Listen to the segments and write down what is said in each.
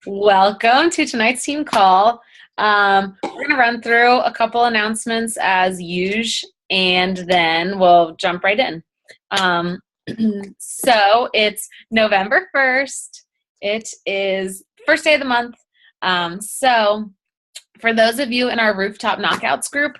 Welcome to tonight's team call. We're going to run through a couple announcements as usual, and then we'll jump right in. So it's November 1st. It is first day of the month. So for those of you in our Rooftop Knockouts group,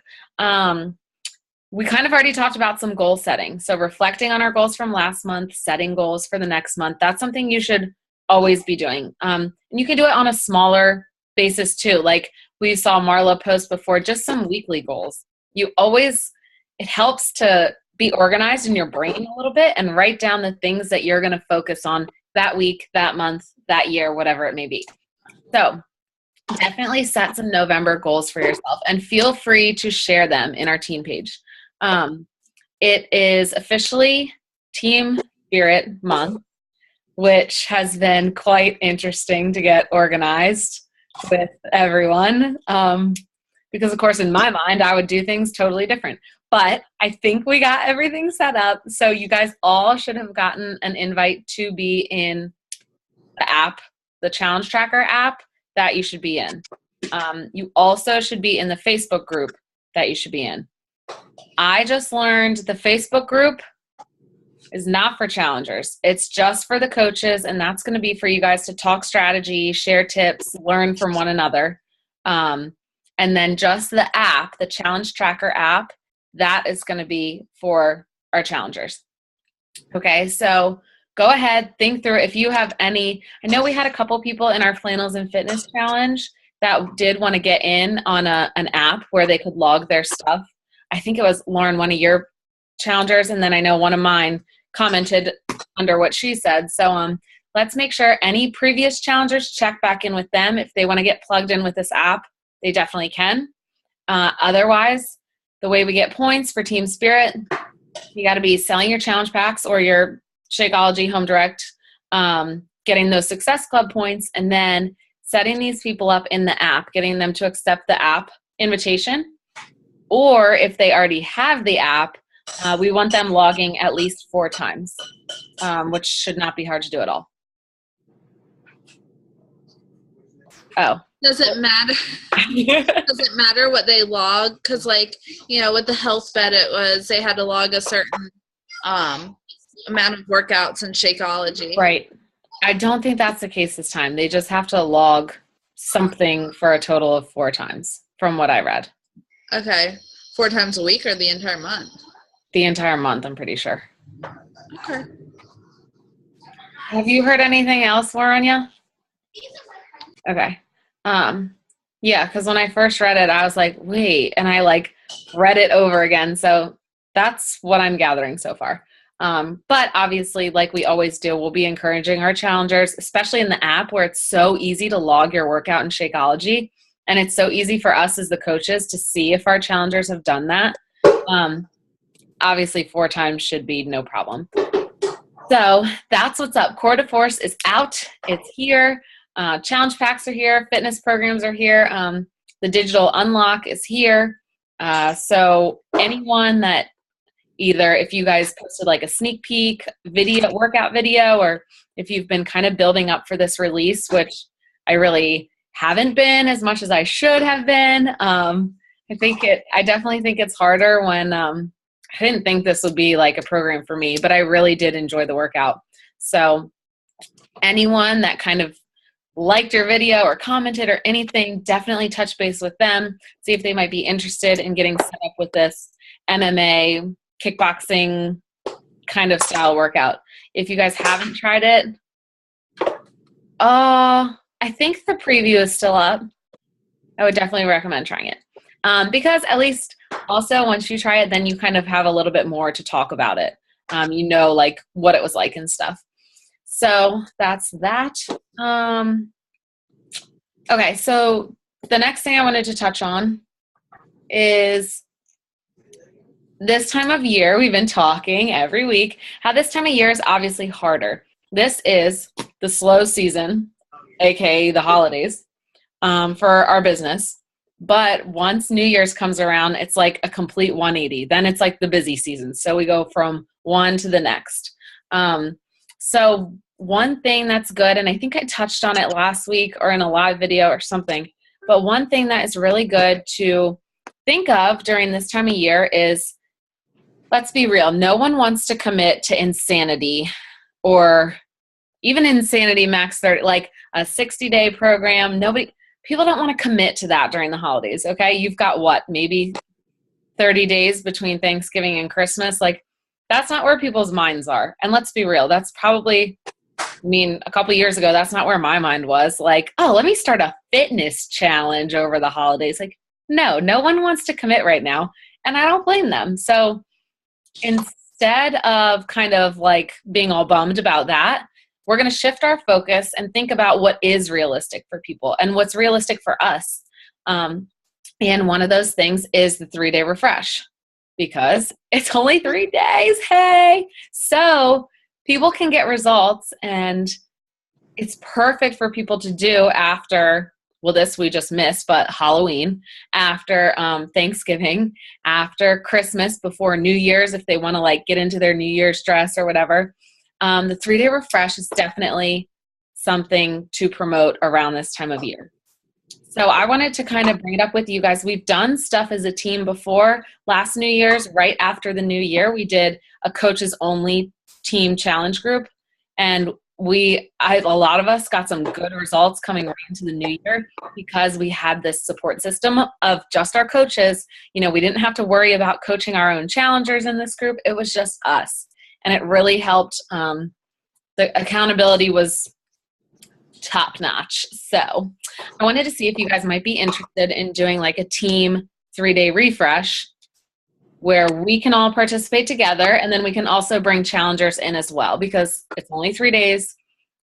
we kind of already talked about some goal setting. So reflecting on our goals from last month, setting goals for the next month, that's something you should always be doing. And you can do it on a smaller basis too. Like we saw Marla post before, just some weekly goals. It helps to be organized in your brain a little bit and write down the things that you're going to focus on that week, that month, that year, whatever it may be. So definitely set some November goals for yourself and feel free to share them in our team page. It is officially Team Spirit Month, which has been quite interesting to get organized with everyone. Because of course, in my mind, I would do things totally different. But I think we got everything set up. So you guys all should have gotten an invite to be in the app, the Challenge Tracker app that you should be in. You also should be in the Facebook group that you should be in. I just learned the Facebook group is not for challengers. It's just for the coaches, and that's going to be for you guys to talk strategy, share tips, learn from one another. And then just the app, the Challenge Tracker app, that is going to be for our challengers. Okay, so go ahead, think through if you have any. I know we had a couple people in our Flannels and Fitness Challenge that did want to get in on an app where they could log their stuff. I think it was Lauren, one of your challengers, and then I know one of mine commented under what she said. So let's make sure any previous challengers check back in with them. If they want to get plugged in with this app, they definitely can. Otherwise, the way we get points for Team Spirit, you got to be selling your challenge packs or your Shakeology Home Direct, getting those Success Club points, and then setting these people up in the app, getting them to accept the app invitation. Or if they already have the app, we want them logging at least 4 times, which should not be hard to do at all. Oh. Does it matter? Does it matter what they log? Because, like, with the health bed, it was they had to log a certain amount of workouts in Shakeology. Right. I don't think that's the case this time. They just have to log something for a total of 4 times, from what I read. Okay. 4 times a week or the entire month? The entire month, I'm pretty sure. Okay. Have you heard anything else, Waranya? Okay. Yeah, because when I first read it, I was like, wait, and I read it over again. So that's what I'm gathering so far. But obviously, like we always do, we'll be encouraging our challengers, especially in the app where it's so easy to log your workout in Shakeology. And it's so easy for us as the coaches to see if our challengers have done that. Obviously, 4 times should be no problem. So that's what's up. Core de Force is out. It's here. Challenge packs are here. Fitness programs are here. The digital unlock is here. So anyone that either if you guys posted a sneak peek video, workout video, or if you've been kind of building up for this release, which I really haven't been as much as I should have been. I definitely think it's harder when I didn't think this would be a program for me, but I really did enjoy the workout. So anyone that kind of liked your video or commented or anything, definitely touch base with them, see if they might be interested in getting set up with this MMA, kickboxing kind of style workout. If you guys haven't tried it, I think the preview is still up. I would definitely recommend trying it. Because at least also once you try it, then you kind of have a little bit more to talk about it. What it was like and stuff. So that's that. Okay, so the next thing I wanted to touch on is this time of year. We've been talking every week how this time of year is obviously harder. This is the slow season, aka the holidays, for our business. But once New Year's comes around, it's like a complete 180. Then it's like the busy season. So we go from one to the next. So one thing that's good, and I think I touched on it last week or in a live video or something, but one thing that is really good to think of during this time of year is, let's be real, no one wants to commit to insanity, or even insanity max 30, like a 60-day program. People don't want to commit to that during the holidays, okay? You've got what, maybe 30 days between Thanksgiving and Christmas? Like, that's not where people's minds are. And let's be real, that's probably, a couple years ago, that's not where my mind was. Like, oh, let me start a fitness challenge over the holidays. Like, no one wants to commit right now. And I don't blame them. So instead of kind of like being all bummed about that, we're going to shift our focus and think about what is realistic for people and what's realistic for us. And one of those things is the 3-day refresh, because it's only 3 days. Hey, so people can get results, and it's perfect for people to do after, well, this we just missed, but Halloween, after Thanksgiving, after Christmas, before New Year's, if they want to like get into their New Year's dress or whatever. The 3-day refresh is definitely something to promote around this time of year. So I wanted to kind of bring it up with you guys. We've done stuff as a team before. Last New Year's, right after the new year, we did a coaches only team challenge group. And a lot of us got some good results coming right into the new year, because we had this support system of just our coaches. We didn't have to worry about coaching our own challengers in this group. It was just us. And it really helped. The accountability was top notch. So I wanted to see if you guys might be interested in doing like a team 3-day refresh where we can all participate together, and then we can also bring challengers in as well, because it's only 3 days.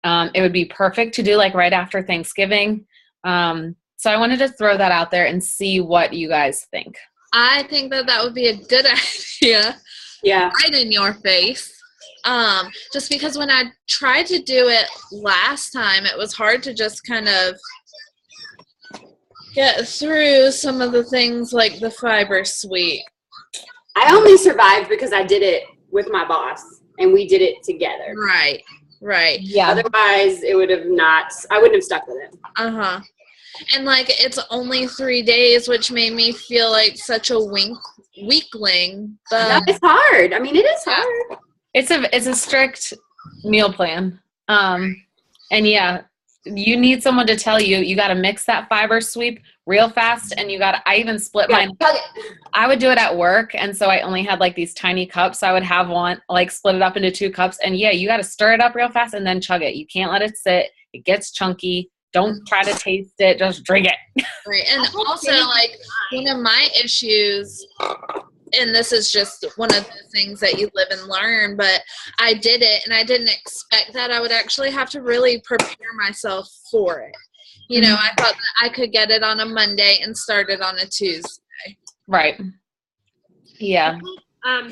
It would be perfect to do like right after Thanksgiving. So I wanted to throw that out there and see what you guys think. I think that would be a good idea. Yeah. Right in your face. Just because when I tried to do it last time, it was hard to just kind of get through some of the things like the fiber suite. I only survived because I did it with my boss, and we did it together. Right. Yeah. Otherwise, I wouldn't have stuck with it. Uh-huh. And like, it's only 3 days, which made me feel like such a weakling. But No, it's hard. It is hard. It's a strict meal plan. And yeah, you need someone to tell you, you got to mix that fiber sweep real fast. And I even split mine. I would do it at work. And so I only had like these tiny cups. I would have one, like split it up into 2 cups. And yeah, you got to stir it up real fast and then chug it. You can't let it sit. It gets chunky. Don't try to taste it. Just drink it. Right. And also, like, one of my issues, and this is just one of the things that you live and learn, but I did it, and I didn't expect that I would actually have to really prepare myself for it. I thought that I could get it on a Monday and start it on a Tuesday. Right. Yeah.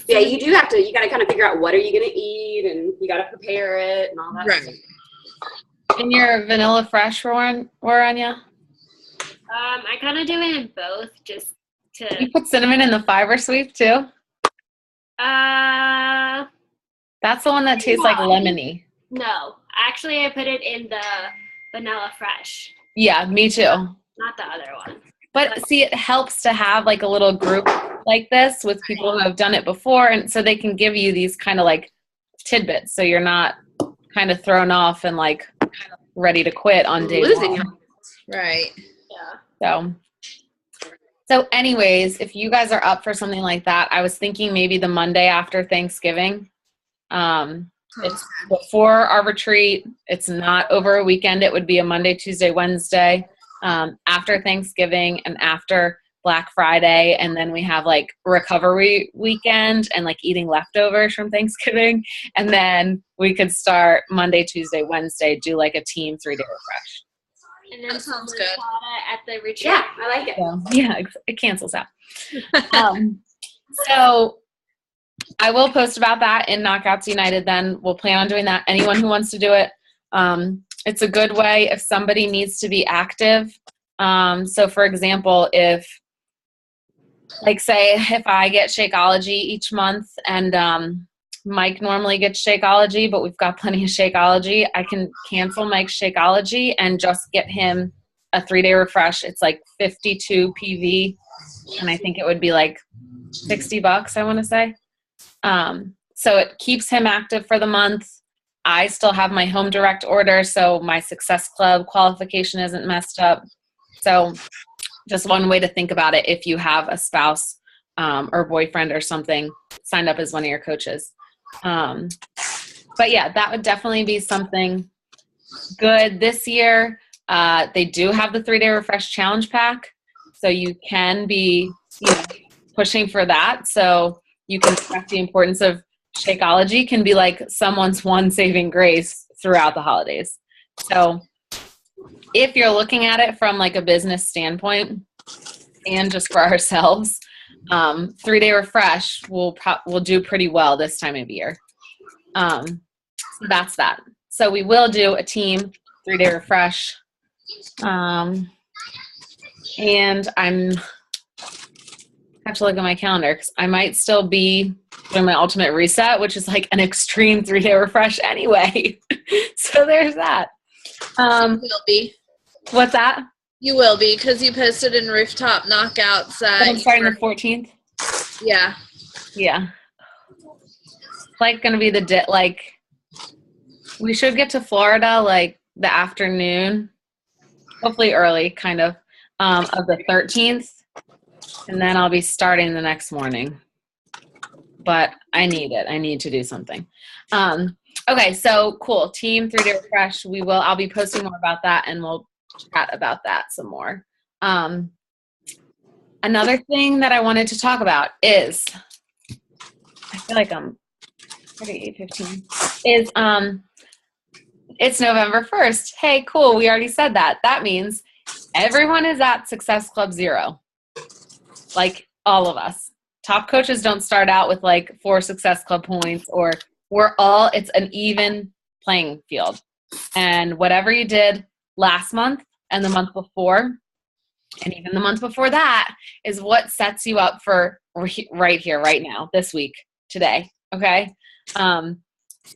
Yeah, you got to kind of figure out what are you going to eat, and you got to prepare it and all that. Right. Stuff. And your vanilla fresh, Waranya? I kind of do it in both, just to. You put cinnamon in the fiber sweep too? That's the one that tastes like lemony. No, actually, I put it in the vanilla fresh. Yeah, me too. Not the other one. But see, it helps to have like a little group like this with people who have done it before, and so they can give you these kind of like tidbits, so you're not kind of thrown off and like ready to quit on day one. Right. Yeah. So anyways, if you guys are up for something like that, I was thinking maybe the Monday after Thanksgiving. It's before our retreat. It's not over a weekend. It would be a Monday, Tuesday, Wednesday, after Thanksgiving and after Black Friday. And then we have like recovery weekend and like eating leftovers from Thanksgiving. And then we could start Monday, Tuesday, Wednesday, do like a team 3-day refresh. And then That sounds some good. ricotta at the retreat. Yeah, I like it. So, yeah, it cancels out. So I will post about that in Knockouts United then. We'll plan on doing that. Anyone who wants to do it, it's a good way if somebody needs to be active. So for example, if like say if I get Shakeology each month and Mike normally gets Shakeology, but we've got plenty of Shakeology. I can cancel Mike's Shakeology and just get him a 3-day refresh. It's like 52 PV, and I think it would be like $60, I want to say. So it keeps him active for the month. I still have my home direct order, so my Success Club qualification isn't messed up. So just one way to think about it if you have a spouse or boyfriend or something signed up as one of your coaches. But yeah, that would definitely be something good this year. They do have the 3-day refresh challenge pack, so you can be pushing for that. So you can track the importance of Shakeology can be like someone's one saving grace throughout the holidays. So if you're looking at it from like a business standpoint and just for ourselves, 3-day refresh will do pretty well this time of year. So that's that. So we will do a team 3-day refresh. And I have to look at my calendar because I might still be doing my ultimate reset, which is like an extreme 3-day refresh anyway. So there's that. You will be. What's that? You will be, because you posted in Rooftop Knockouts that I'm starting the 14th. Yeah. Yeah. Like going to be we should get to Florida like the afternoon, hopefully early kind of the 13th. And then I'll be starting the next morning. But I need it. I need to do something. Okay, so cool. Team 3-day refresh. I'll be posting more about that, and we'll chat about that some more. Another thing that I wanted to talk about is, I feel like I'm 8:15, is it's November 1st. Hey, cool. We already said that. That means everyone is at Success Club 0. Like all of us. Top coaches don't start out with like 4 Success Club points, or it's an even playing field. And whatever you did last month and the month before, and even the month before that, is what sets you up for right here, right now, this week, today. Okay. So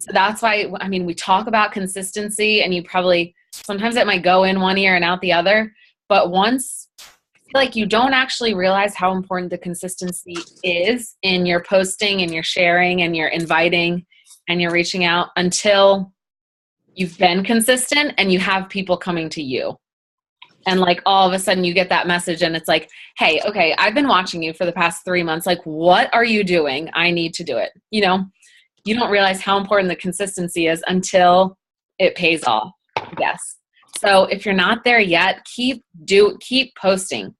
that's why, we talk about consistency, and you probably, sometimes it might go in one ear and out the other, but once, like, you don't actually realize how important the consistency is in your posting and your sharing and your inviting and your reaching out until you've been consistent and you have people coming to you. And like all of a sudden you get that message and it's like, hey, okay, I've been watching you for the past 3 months. Like, what are you doing? I need to do it. You don't realize how important the consistency is until it pays off. Yes. So if you're not there yet, keep posting.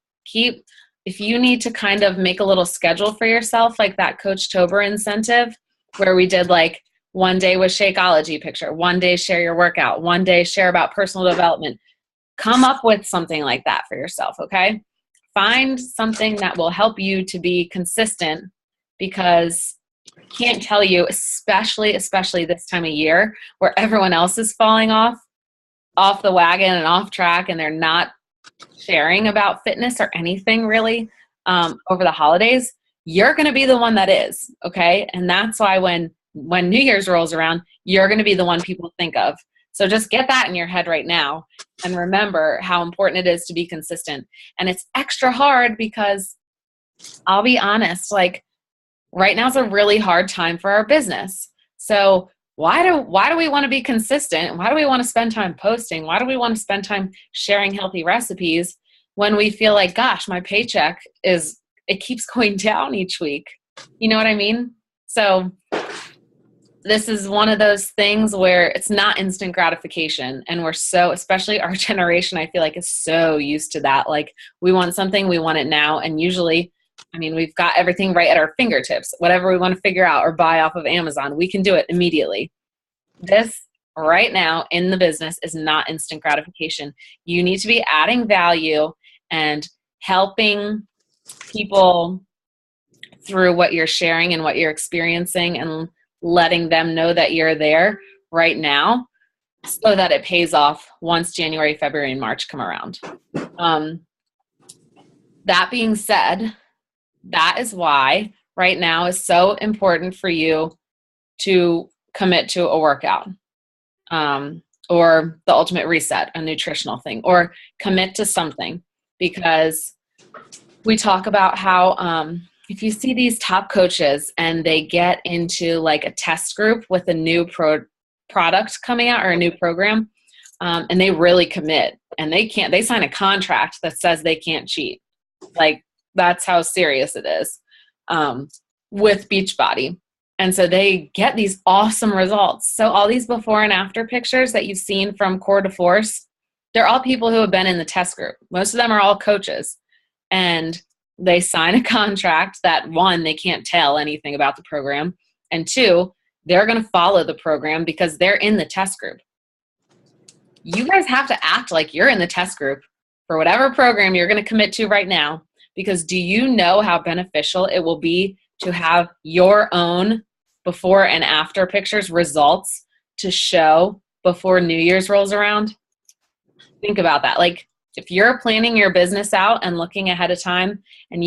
If you need to kind of make a little schedule for yourself, like that Coach Tober incentive where we did like one day with Shakeology picture, one day share your workout, one day share about personal development. Come up with something like that for yourself, okay? Find something that will help you to be consistent, because I can't tell you, especially this time of year where everyone else is falling off the wagon and off track, and they're not sharing about fitness or anything really over the holidays, you're going to be the one that is, okay? And that's why when New Year's rolls around, you're going to be the one people think of. So just get that in your head right now and remember how important it is to be consistent. And it's extra hard because I'll be honest, like right now is a really hard time for our business. So why do we want to be consistent? Why do we want to spend time posting? Why do we want to spend time sharing healthy recipes when we feel like, gosh, my paycheck it keeps going down each week? You know what I mean? So this is one of those things where it's not instant gratification. And we're so, especially our generation, I feel like is so used to that. Like we want something, we want it now. And usually, we've got everything right at our fingertips. Whatever we want to figure out or buy off of Amazon, we can do it immediately. This right now in the business is not instant gratification. You need to be adding value and helping people through what you're sharing and what you're experiencing, and letting them know that you're there right now so that it pays off once January, February, and March come around. That being said, that is why right now is so important for you to commit to a workout, or the ultimate reset, a nutritional thing, or commit to something. Because we talk about how if you see these top coaches and they get into like a test group with a new product coming out or a new program, and they really commit, and they sign a contract that says they can't cheat. Like, that's how serious it is with Beachbody. And so they get these awesome results. So all these before and after pictures that you've seen from Core to Force, they're all people who have been in the test group. Most of them are all coaches. And they sign a contract that, one, they can't tell anything about the program, and two, they're going to follow the program because they're in the test group. You guys have to act like you're in the test group for whatever program you're going to commit to right now, because do you know how beneficial it will be to have your own before and after pictures results to show before New Year's rolls around? Think about that. Like, if you're planning your business out and looking ahead of time and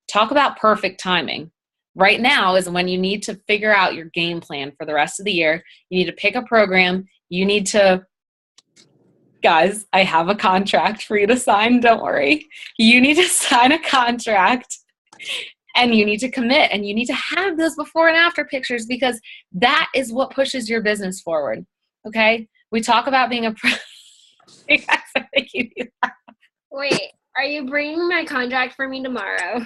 talk about perfect timing. Right now is when you need to figure out your game plan for the rest of the year. You need to pick a program. You need to, guys, I have a contract for you to sign. Don't worry. You need to sign a contract and you need to commit, and you need to have those before and after pictures, because that is what pushes your business forward. Okay. We talk about being a Wait, are you bringing my contract for me tomorrow?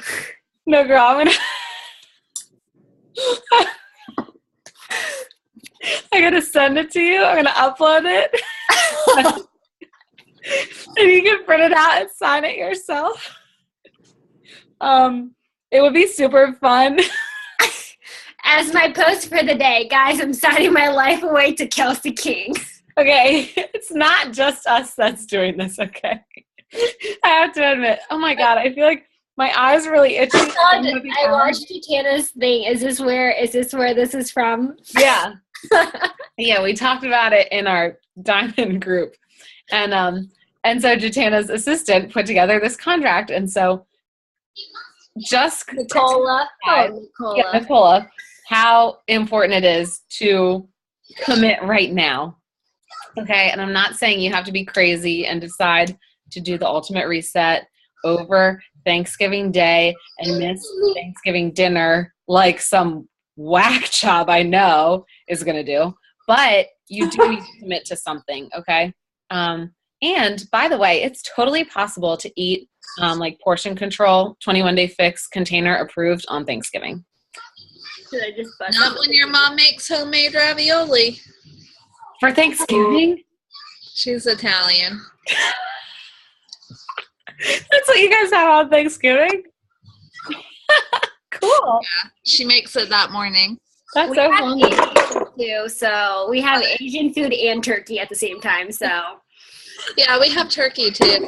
No, girl, I'm gonna I gotta send it to you. I'm gonna upload it. And you can print it out and sign it yourself. It would be super fun. As my post for the day, guys, I'm signing my life away to Kelsey King. Okay, it's not just us that's doing this, okay? I have to admit, oh my God, I feel like my eyes really itchy. I watched Tana's thing. Is this where this is from? Yeah. Yeah, we talked about it in our Diamond group. And so Jatana's assistant put together this contract. And so just Nicola. Yeah, Nicola, how important it is to commit right now. Okay, and I'm not saying you have to be crazy and decide to do the ultimate reset over Thanksgiving Day and miss Thanksgiving dinner like some whack job I know is going to do. But you do need to commit to something, okay? And by the way, it's totally possible to eat like portion control, 21-day fix, container approved on Thanksgiving. Should I just bust Not when your mom makes homemade ravioli. For Thanksgiving? She's Italian. That's what you guys have on Thanksgiving? Cool. Yeah, she makes it that morning. That's We so have funny. Asian food too, so we have Asian food and turkey at the same time. So Yeah, we have turkey too.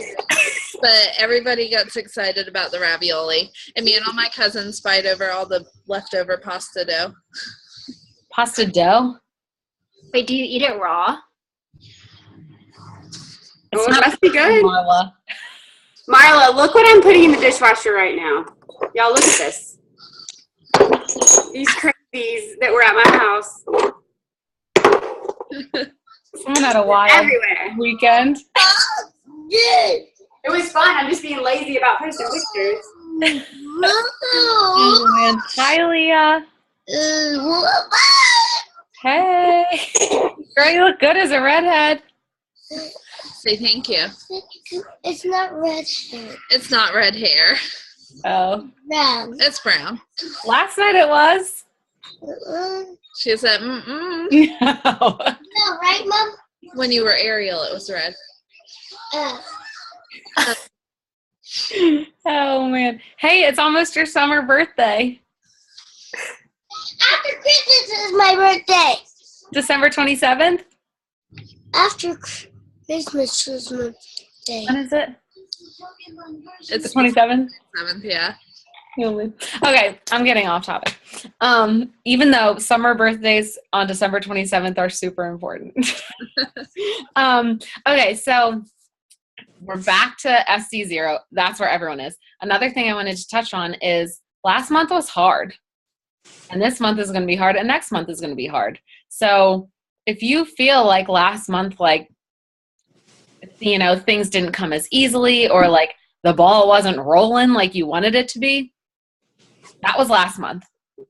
But everybody gets excited about the ravioli. And me and all my cousins fight over all the leftover pasta dough. Pasta dough? wait, do you eat it raw? Oh, It's it must be good. Marla. Marla, look what I'm putting in the dishwasher right now. Y'all, look at this. These crazies that were at my house. Someone had a wild Everywhere. weekend. It was fun. I'm just being lazy about posting pictures. Oh, man. Hi, Leah. Hey. Girl, you look good as a redhead. Say thank you. It's not red hair. It's not red hair. Oh. Brown. It's brown. Last night it was. She said, mm-mm. No. No, right, Mom? When you were Ariel, it was red. Oh, man. Hey, it's almost your summer birthday. After Christmas is my birthday. December 27th? After Christmas is my birthday. When is it? It's The 27th? 7th, yeah. Okay, I'm getting off topic. Even though summer birthdays on December 27th are super important. Okay, so we're back to FC0. That's where everyone is. Another thing I wanted to touch on is last month was hard. And this month is going to be hard, and next month is going to be hard. So if you feel like last month, like, you know, things didn't come as easily, or like the ball wasn't rolling like you wanted it to be, that was last month.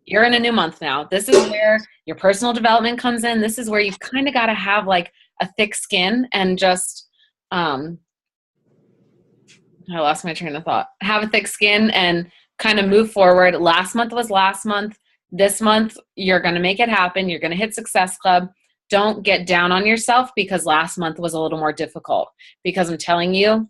You're in a new month now. This is where your personal development comes in. This is where you've kind of got to have like a thick skin and just, I lost my train of thought. Have a thick skin and kind of move forward. Last month was last month. This month, you're going to make it happen. You're going to hit Success Club. Don't get down on yourself because last month was a little more difficult. Because I'm telling you,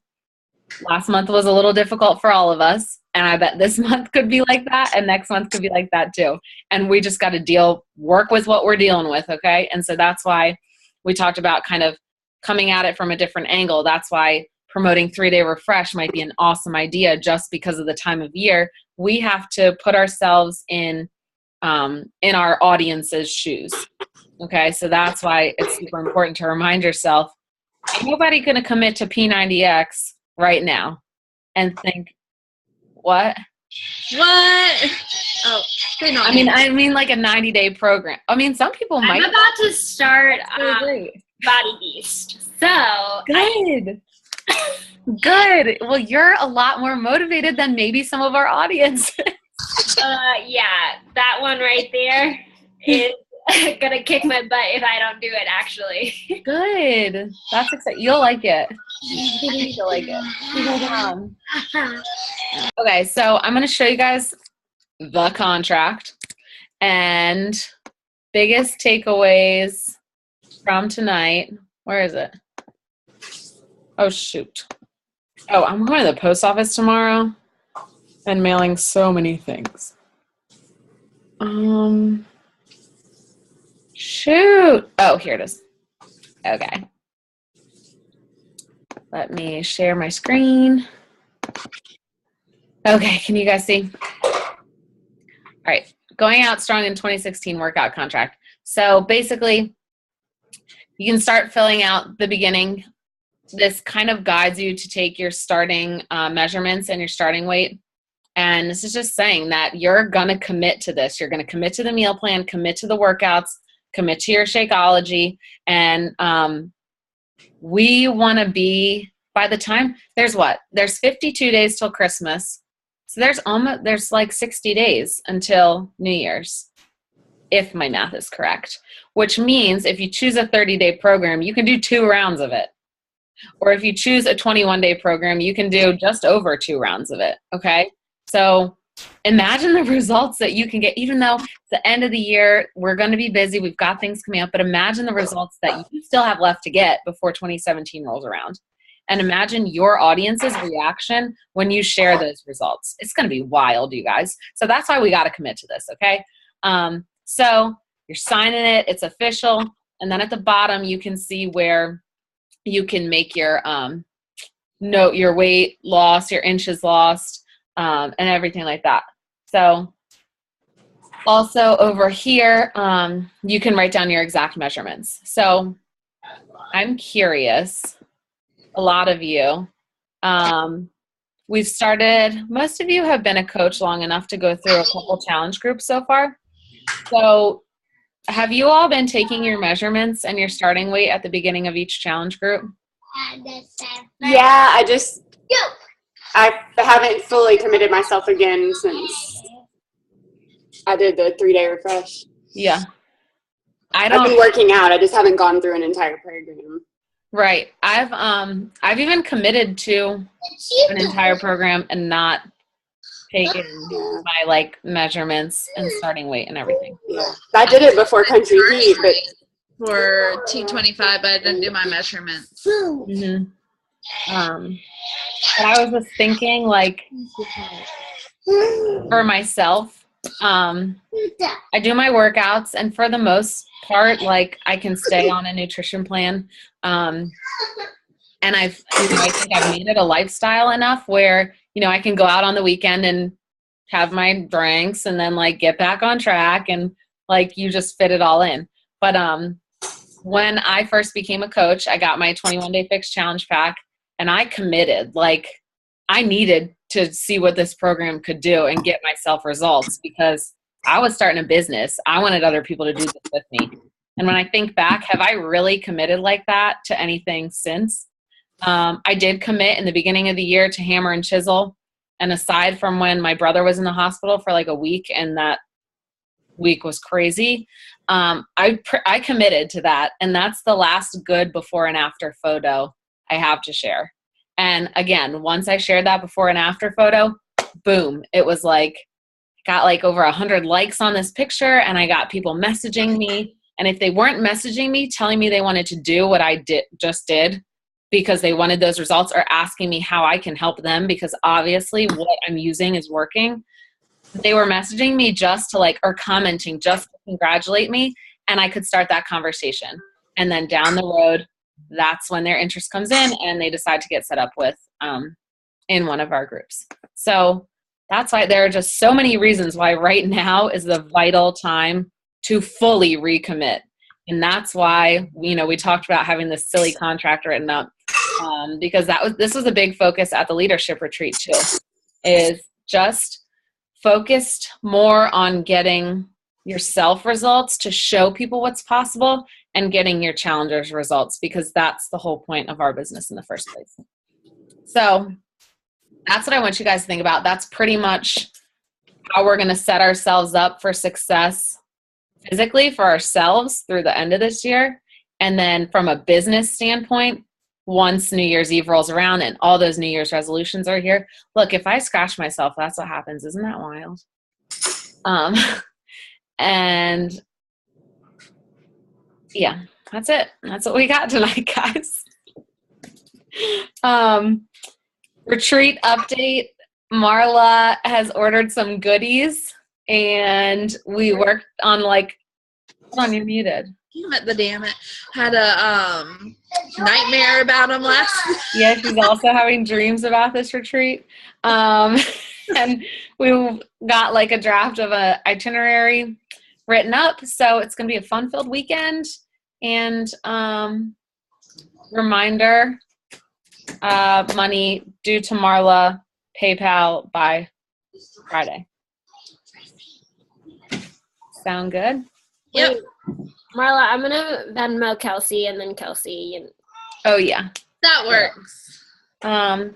last month was a little difficult for all of us. And I bet this month could be like that. And next month could be like that too. And we just got to work with what we're dealing with. Okay. And so that's why we talked about kind of coming at it from a different angle. That's why promoting 3-Day Refresh might be an awesome idea just because of the time of year. We have to put ourselves in our audience's shoes. Okay, so that's why it's super important to remind yourself, ain't nobody going to commit to P90X right now and think, what? Oh, they know. I mean like a 90-day program. I mean, some people might. I'm about to start Great. Body Beast. So Good. Good. Well, you're a lot more motivated than maybe some of our audience. yeah, that one right there is gonna kick my butt if I don't do it, actually. Good. That's exciting. You'll like it. I think you'll like it. Okay, so I'm going to show you guys the contract and biggest takeaways from tonight. Where is it? Oh, shoot. Oh, I'm going to the post office tomorrow and mailing so many things. Shoot. Oh, here it is. Okay. Let me share my screen. Okay, can you guys see? All right, going out strong in 2016 workout contract. So basically, you can start filling out the beginning. This kind of guides you to take your starting measurements and your starting weight. And this is just saying that you're going to commit to this. You're going to commit to the meal plan, commit to the workouts, commit to your Shakeology. And we want to be, by the time, there's 52 days till Christmas. So there's like 60 days until New Year's, if my math is correct, which means if you choose a 30-day program, you can do 2 rounds of it. Or if you choose a 21-day program, you can do just over 2 rounds of it, okay? So imagine the results that you can get, even though it's the end of the year, we're going to be busy, we've got things coming up, but imagine the results that you still have left to get before 2017 rolls around. And imagine your audience's reaction when you share those results. It's going to be wild, you guys. So that's why we got to commit to this, okay? So you're signing it. It's official. And then at the bottom, you can see where you can make your note, your weight loss, your inches lost, and everything like that. So also over here, you can write down your exact measurements. So I'm curious, a lot of you, most of you have been a coach long enough to go through a couple challenge groups so far. So have you all been taking your measurements and your starting weight at the beginning of each challenge group? Yeah, I haven't fully committed myself again since I did the 3-day refresh. Yeah. I've been working out. I just haven't gone through an entire program. Right. I've even committed to an entire program and not taken my like measurements and starting weight and everything. Yeah. I did it before Country Heat, but for T25, but I didn't do my measurements. Mm-hmm. But I was just thinking, like, for myself, I do my workouts, and for the most part, like, I can stay on a nutrition plan. And I think I've made it a lifestyle enough where, I can go out on the weekend and have my drinks and then like get back on track and like you just fit it all in. But when I first became a coach, I got my 21-day fixed challenge pack and I committed. Like I needed to see what this program could do and get myself results because I was starting a business. I wanted other people to do this with me. And when I think back, have I really committed like that to anything since? I did commit in the beginning of the year to Hammer and Chisel. And aside from when my brother was in the hospital for like a week, and that week was crazy, I committed to that. And that's the last good before and after photo I have to share. And again, once I shared that before and after photo, boom, it was like, got like over 100 likes on this picture, and I got people messaging me. And if they weren't messaging me telling me they wanted to do what I just did because they wanted those results, or asking me how I can help them because obviously what I'm using is working, they were messaging me just to like, or commenting just to congratulate me, and I could start that conversation. And then down the road, that's when their interest comes in and they decide to get set up with in one of our groups. So that's why there are just so many reasons why right now is the vital time to fully recommit. And that's why, we talked about having this silly contract written up because this was a big focus at the leadership retreat too, is just focused more on getting yourself results to show people what's possible and getting your challengers results, because that's the whole point of our business in the first place. So that's what I want you guys to think about. That's pretty much how we're going to set ourselves up for success physically for ourselves through the end of this year. And then from a business standpoint, once New Year's Eve rolls around and all those New Year's resolutions are here, look, if I scratch myself, that's what happens. Isn't that wild? And yeah, that's it. That's what we got tonight, guys. Retreat update. Marla has ordered some goodies, and we worked on hold on, you're muted. Damn it. Had a nightmare about them last night. Yeah, she's also having dreams about this retreat. And we got like a draft of a itinerary written up. So it's going to be a fun-filled weekend. And reminder, money due to Marla, PayPal by Friday. Sound good? Yep. Marla, I'm gonna Venmo Kelsey and then Kelsey. And Oh yeah, that works. All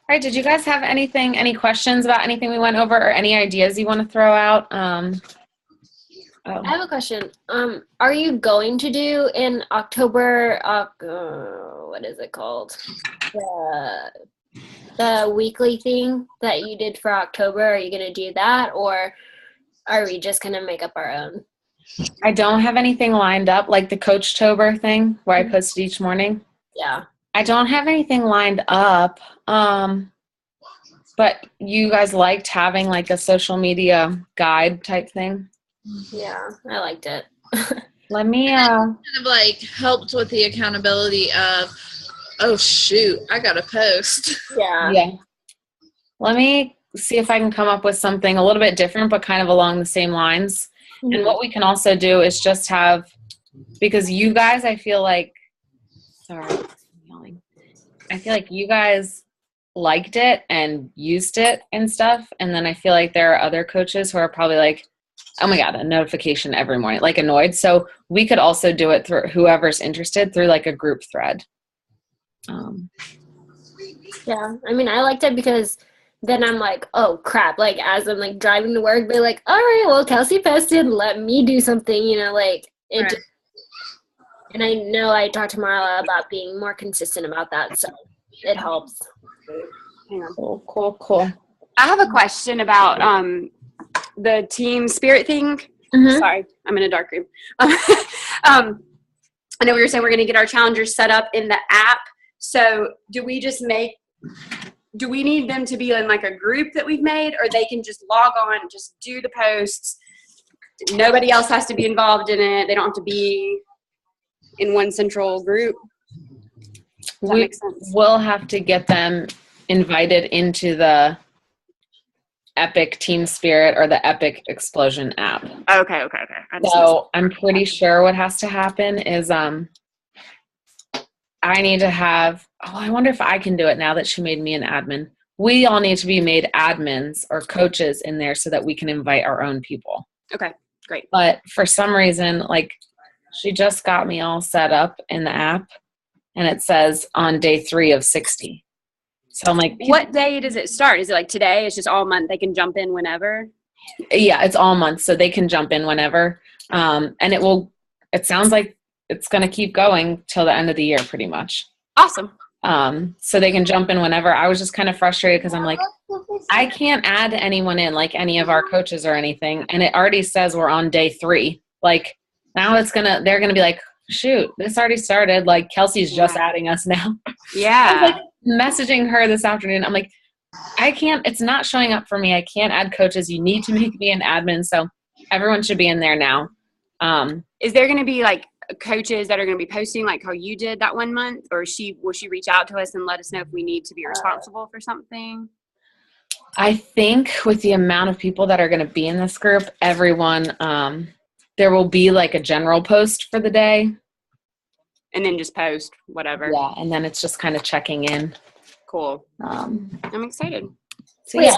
right. Did you guys have any questions about anything we went over, or any ideas you want to throw out? I have a question. Are you going to do in October? What is it called? The weekly thing that you did for October. Are you gonna do that, or are we just gonna make up our own? I don't have anything lined up, like the Coachtober thing where I posted each morning. Yeah. I don't have anything lined up. But you guys liked having like a social media guide type thing? Yeah, I liked it. Let me Kind of like helped with the accountability of, oh shoot, I gotta post. yeah. Let me see if I can come up with something a little bit different, but kind of along the same lines. Mm-hmm. And what we can also do is just have, because you guys, I feel like you guys liked it and used it and stuff. And then I feel like there are other coaches who are probably like, oh my God, a notification every morning, like annoyed. So we could also do it through whoever's interested through like a group thread. Yeah, I mean, I liked it because then I'm like, oh crap, like as I'm like driving to work, be like, all right, well, Kelsey posted, let me do something, like it. Right. And I know I talked to Marla about being more consistent about that, so it helps. Hang on. Cool. I have a question about the team spirit thing. Mm-hmm. Sorry, I'm in a dark room. I know we were saying we're going to get our challengers set up in the app. So do we need them to be in like a group that we've made, or they can just log on, just do the posts? Nobody else has to be involved in it. They don't have to be in one central group. Does that make sense? We'll have to get them invited into the Epic Team Spirit or the Epic Explosion app. Okay. So I'm pretty sure what has to happen is I need to have, I wonder if I can do it now that she made me an admin. We all need to be made admins or coaches in there so that we can invite our own people. Okay, great. But for some reason, like, she just got me all set up in the app, and it says on day 3 of 60. So I'm like, What day does it start? Is it like today? It's just all month. They can jump in whenever. yeah, it's all month, so they can jump in whenever. And it sounds like it's going to keep going till the end of the year, pretty much. Awesome. So they can jump in whenever. I was just kind of frustrated because I'm like, I can't add anyone in, like any of our coaches or anything. And it already says we're on day 3. Like, now they're going to be like, shoot, this already started. Like, Kelsey's just adding us now. Yeah. I was like messaging her this afternoon. I'm like, it's not showing up for me. I can't add coaches. You need to make me an admin. So everyone should be in there now. Is there going to be like coaches that are going to be posting like how you did that one month, or will she reach out to us and let us know if we need to be responsible for something? I think with the amount of people that are going to be in this group, everyone, there will be like a general post for the day. And then just post whatever. Yeah. And then it's just kind of checking in. Cool. Um, I'm excited. so Yeah.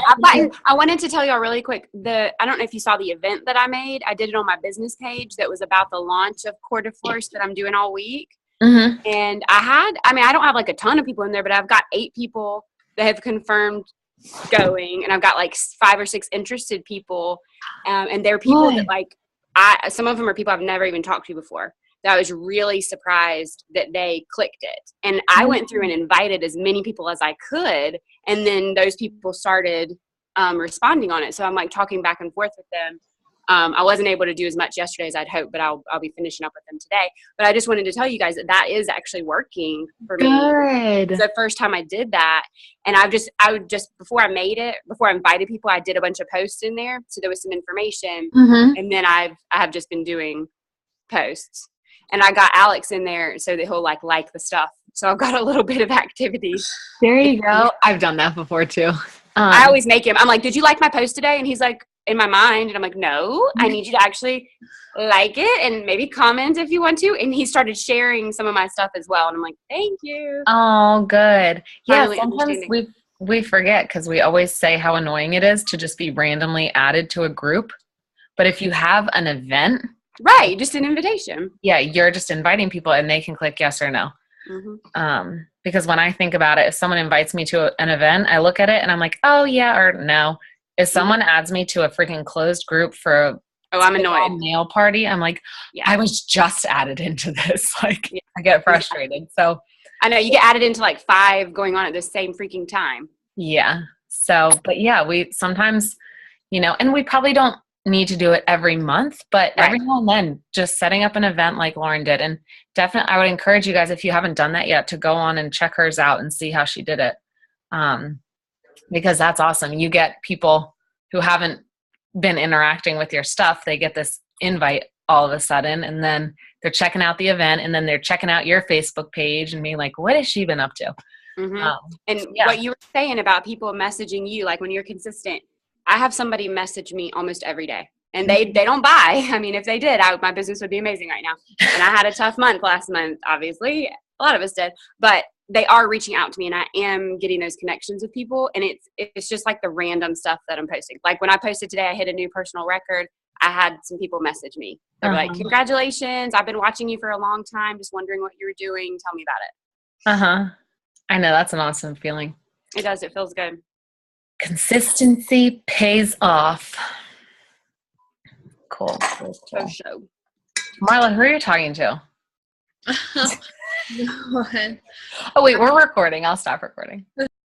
I wanted to tell y'all really quick, I don't know if you saw the event that I made. I did it on my business page that was about the launch of Core de Force that I'm doing all week. mhm. And I don't have like a ton of people in there, but I've got 8 people that have confirmed going, and I've got like 5 or 6 interested people. And they're people that like, some of them are people I've never even talked to before. That I was really surprised that they clicked it. And I went through and invited as many people as I could. And then those people started responding on it. So I'm like talking back and forth with them. I wasn't able to do as much yesterday as I'd hoped, but I'll be finishing up with them today. But I just wanted to tell you guys that is actually working for me. Good. It's the first time I did that. And I would just, before I invited people, I did a bunch of posts in there. So there was some information. Mhm. And then I have just been doing posts. And I got Alex in there so that he'll like the stuff. So I've got a little bit of activity. There you go. I've done that before too. I always make him. I'm like, did you like my post today? And he's like, in my mind. And I'm like, no, I need you to actually like it and maybe comment if you want to. And he started sharing some of my stuff as well. And I'm like, thank you. Oh, good. Yeah, Finally sometimes understanding. we forget because we always say how annoying it is to just be randomly added to a group. But if you have an event, Right. Just an invitation. yeah, you're just inviting people and they can click yes or no. Mm-hmm. Because when I think about it, if someone invites me to an event, I look at it and I'm like, oh yeah, or no. If someone adds me to a freaking closed group for I'm a annoyed. nail party, I'm like, Yeah. I was just added into this. Like, I get frustrated. So I know you get added into like 5 going on at the same freaking time. yeah. So, but yeah, we sometimes, and we probably don't need to do it every month, but every now and then just setting up an event like Lauren did. And definitely, I would encourage you guys, if you haven't done that yet, to go on and check hers out and see how she did it. Because that's awesome. You get people who haven't been interacting with your stuff. They get this invite all of a sudden, and then they're checking out the event, and then they're checking out your Facebook page and being like, what has she been up to? Mm-hmm. And what you were saying about people messaging you, like when you're consistent, I have somebody message me almost every day, and they don't buy. I mean, if they did, my business would be amazing right now. And I had a tough month last month, obviously. A lot of us did, but they are reaching out to me, and I am getting those connections with people. And it's just like the random stuff that I'm posting. Like when I posted today, I hit a new personal record. I had some people message me. They were like, congratulations. I've been watching you for a long time. Just wondering what you were doing. Tell me about it. I know, that's an awesome feeling. It does. It feels good. Consistency pays off. Cool. So. Marla, who are you talking to? No one. Oh, wait, we're recording. I'll stop recording.